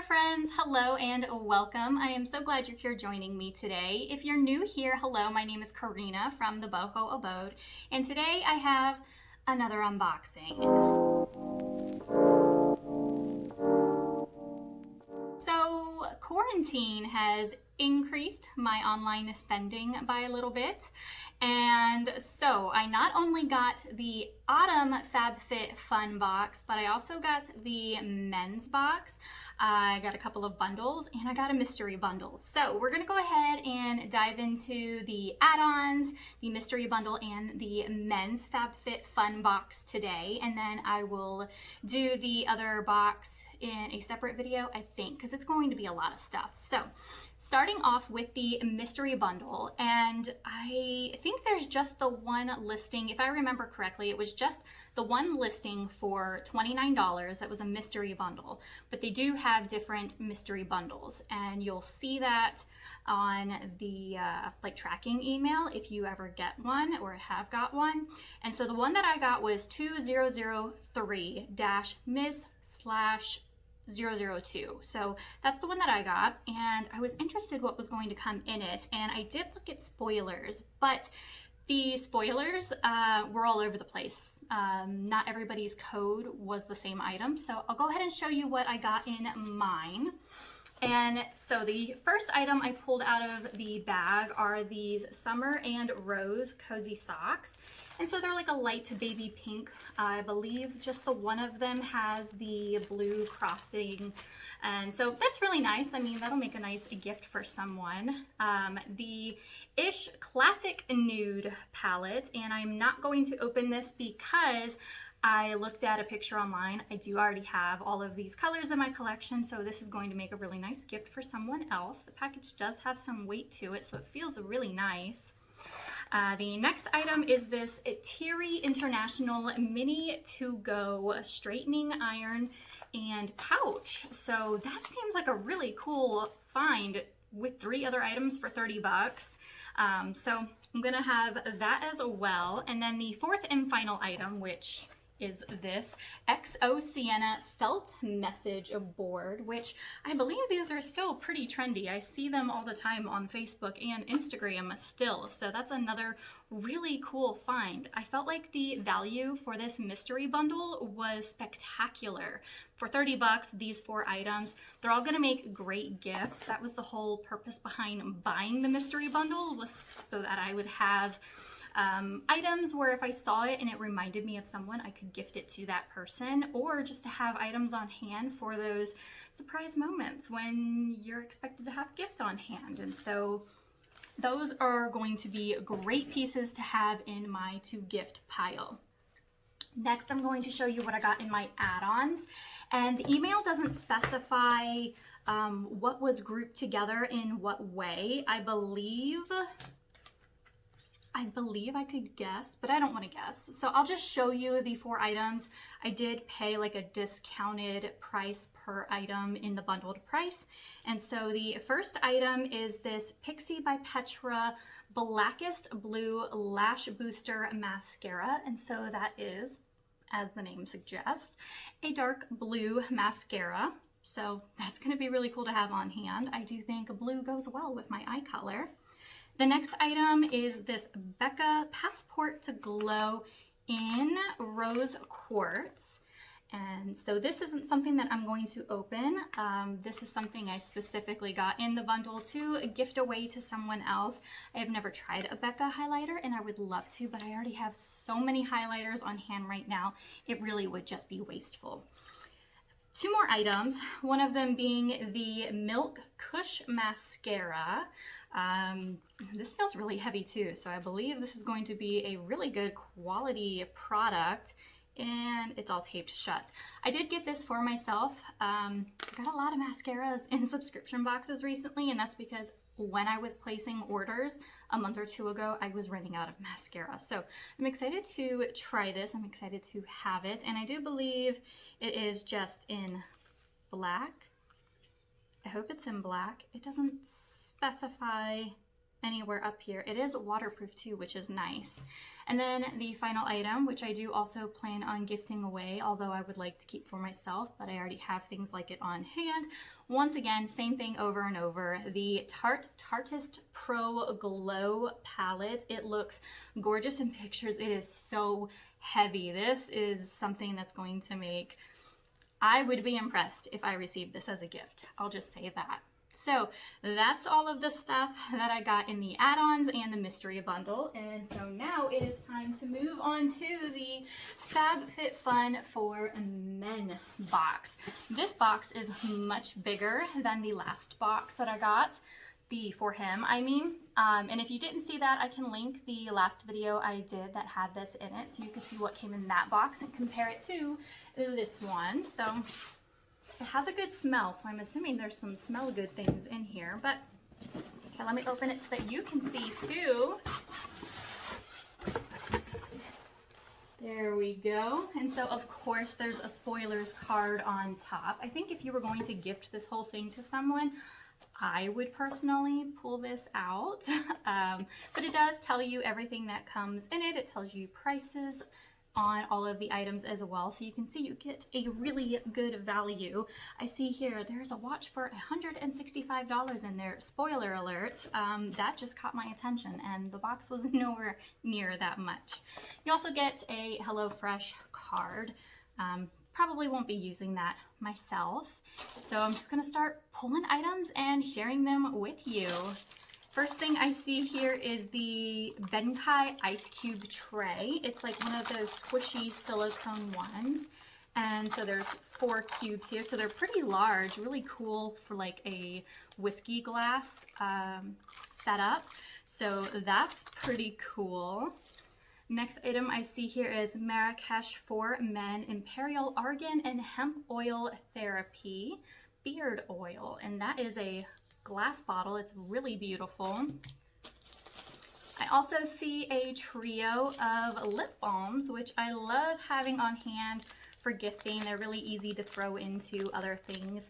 there, friends. Hello and welcome. I am so glad you're here joining me today. If you're new here, hello, my name is Corinna from the Boho Abode, and today I have another unboxing. So quarantine has increased my online spending by a little bit, and so I not only got the autumn FabFitFun box, but I also got the men's box. I got a couple of bundles and I got a mystery bundle. So we're gonna go ahead and dive into the add-ons, the mystery bundle, and the men's FabFitFun box today, and then I will do the other box in a separate video, I think, because it's going to be a lot of stuff. So starting off with the mystery bundle, and I think there's just the one listing. If I remember correctly, it was just the one listing for $29 that was a mystery bundle, but they do have different mystery bundles, and you'll see that on the like tracking email if you ever get one or have got one. And so the one that I got was 2003-Ms/002. So that's the one that I got, and I was interested what was going to come in it, and I did look at spoilers, but the spoilers were all over the place. Not everybody's code was the same item, so I'll go ahead and show you what I got in mine. And so the first item I pulled out of the bag are these Summer and Rose cozy socks. And so they're like a light baby pink. I believe just the one of them has the blue crossing. And so that's really nice. I mean, that'll make a nice gift for someone. The Ish Classic Nude palette, and I'm not going to open this because I looked at a picture online. I do already have all of these colors in my collection, so this is going to make a really nice gift for someone else. The package does have some weight to it, so it feels really nice. The next item is this Tarte International Mini To Go straightening iron and pouch. So that seems like a really cool find with 3 other items for 30 bucks. So I'm gonna have that as well. And then the fourth and final item, which is this XO Sienna felt message board, which I believe these are still pretty trendy. I see them all the time on Facebook and Instagram still, so that's another really cool find. I felt like the value for this mystery bundle was spectacular. For 30 bucks, these 4 items, they're all gonna make great gifts. That was the whole purpose behind buying the mystery bundle, was so that I would have items where if I saw it and it reminded me of someone, I could gift it to that person, or just to have items on hand for those surprise moments when you're expected to have a gift on hand. And so those are going to be great pieces to have in my to gift pile. Next, I'm going to show you what I got in my add-ons, and the email doesn't specify what was grouped together in what way. I believe I could guess, but I don't want to guess. So I'll just show you the 4 items. I did pay like a discounted price per item in the bundled price. And so the first item is this Pixie by Petra Blackest Blue Lash Booster Mascara. And so that is, as the name suggests, a dark blue mascara. So that's going to be really cool to have on hand. I do think blue goes well with my eye color. The next item is this Becca Passport to Glow in Rose Quartz. And so this isn't something that I'm going to open. This is something I specifically got in the bundle to gift away to someone else. I have never tried a Becca highlighter, and I would love to, but I already have so many highlighters on hand right now, it really would just be wasteful. 2 more items, one of them being the Milk Kush Mascara. This feels really heavy too, so I believe this is going to be a really good quality product, and it's all taped shut. I did get this for myself. I got a lot of mascaras in subscription boxes recently, and that's because when I was placing orders a month or 2 ago, I was running out of mascara. So I'm excited to try this. I'm excited to have it, and I do believe it is just in black. I hope it's in black. It doesn't specify anywhere up here. It is waterproof too, which is nice. And then the final item, which I do also plan on gifting away, although I would like to keep for myself, but I already have things like it on hand. Once again, same thing over and over. The Tartist Pro Glow palette. It looks gorgeous in pictures. It is so heavy. This is something that's going to make, I would be impressed if I received this as a gift. I'll just say that. So that's all of the stuff that I got in the add-ons and the mystery bundle. And so now it is time to move on to the FabFitFun for Men box. This box is much bigger than the last box that I got. The For Him, I mean. And if you didn't see that, I can link the last video I did that had this in it, so you can see what came in that box and compare it to this one. So it has a good smell, so I'm assuming there's some smell good things in here, but okay, let me open it so that you can see too. There we go. And so of course there's a spoilers card on top. I think if you were going to gift this whole thing to someone, I would personally pull this out, but it does tell you everything that comes in it. It tells you prices on all of the items as well, so you can see you get a really good value. I see here there's a watch for $165 in there. Spoiler alert, that just caught my attention, and the box was nowhere near that much. You also get a HelloFresh card. Probably won't be using that myself, so I'm just gonna start pulling items and sharing them with you. First thing I see here is the Bengkai ice cube tray. It's like one of those squishy silicone ones. And so there's 4 cubes here. So they're pretty large, really cool for like a whiskey glass setup. So that's pretty cool. Next item I see here is Marrakesh for Men Imperial Argan and Hemp Oil Therapy Beard Oil. And that is a glass bottle. It's really beautiful. I also see a trio of lip balms, which I love having on hand for gifting. They're really easy to throw into other things.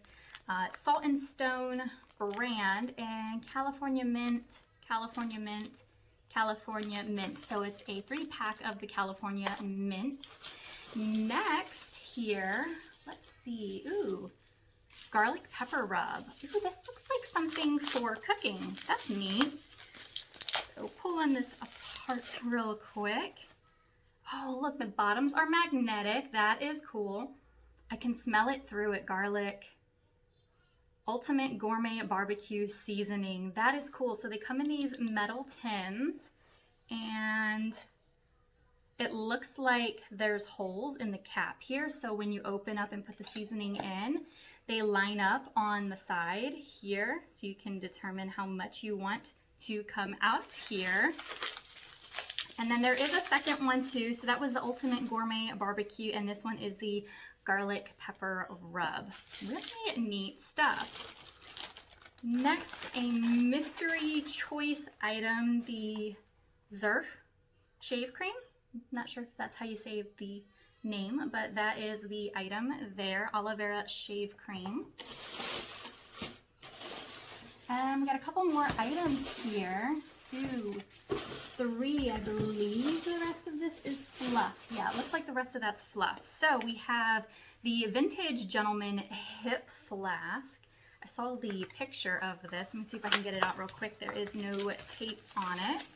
Salt and Stone brand and California Mint, California Mint, California Mint. So it's a 3-pack of the California Mint. Next here, let's see, ooh, garlic pepper rub. Ooh, this looks like something for cooking. That's neat. So pulling this apart real quick. Oh, look, the bottoms are magnetic. That is cool. I can smell it through it. Garlic. Ultimate Gourmet Barbecue Seasoning. That is cool. So they come in these metal tins, and it looks like there's holes in the cap here. So when you open up and put the seasoning in, they line up on the side here, so you can determine how much you want to come out here. And then there is a second one too. So that was the Ultimate Gourmet Barbecue, and this one is the Garlic Pepper Rub. Really neat stuff. Next, a mystery choice item, the Zerf Shave Cream. Not sure if that's how you say the name, but that is the item there, aloe vera shave cream. And we got a couple more items here. 2, 3, I believe the rest of this is fluff. Yeah, it looks like the rest of that's fluff. So we have the Vintage Gentleman Hip Flask. I saw the picture of this. Let me see if I can get it out real quick. There is no tape on it.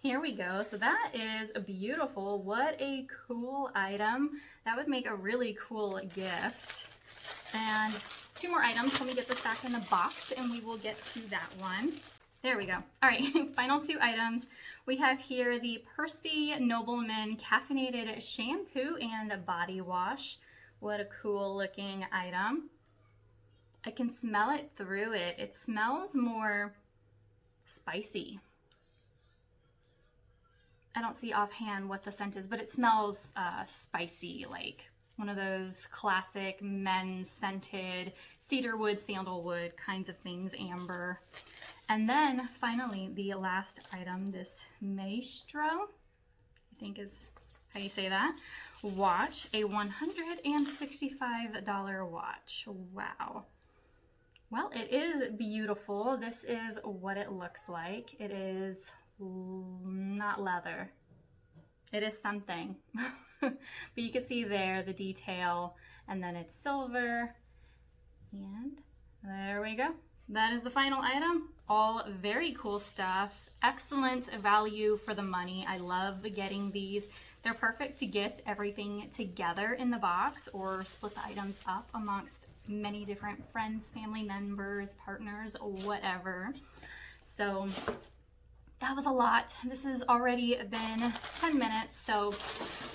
Here we go. So that is beautiful. What a cool item. That would make a really cool gift. And 2 more items. Let me get this back in the box and we will get to that one. There we go. All right, final 2 items. We have here the Percy Nobleman Caffeinated Shampoo and Body Wash. What a cool looking item. I can smell it through it. It smells more spicy. I don't see offhand what the scent is, but it smells spicy, like one of those classic men's scented cedarwood, sandalwood kinds of things, amber. And then finally, the last item, this Maestro, I think is how you say that, watch, a $165 watch. Wow. Well, it is beautiful. This is what it looks like. It is not leather. It is something. But you can see there the detail, and then it's silver. And there we go. That is the final item. All very cool stuff. Excellent value for the money. I love getting these. They're perfect to gift everything together in the box or split the items up amongst many different friends, family members, partners, whatever. So that was a lot. This has already been 10 minutes, so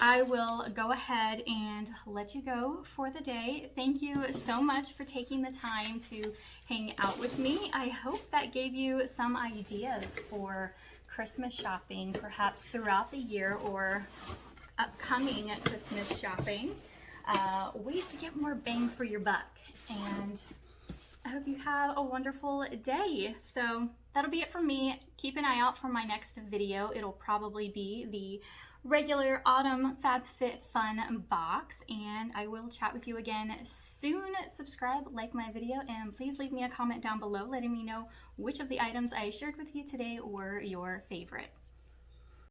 I will go ahead and let you go for the day. Thank you so much for taking the time to hang out with me. I hope that gave you some ideas for Christmas shopping, perhaps throughout the year or upcoming Christmas shopping. Ways to get more bang for your buck. And I hope you have a wonderful day. So that'll be it from me. Keep an eye out for my next video. It'll probably be the regular autumn FabFitFun box, and I will chat with you again soon. Subscribe, like my video, and please leave me a comment down below letting me know which of the items I shared with you today were your favorite.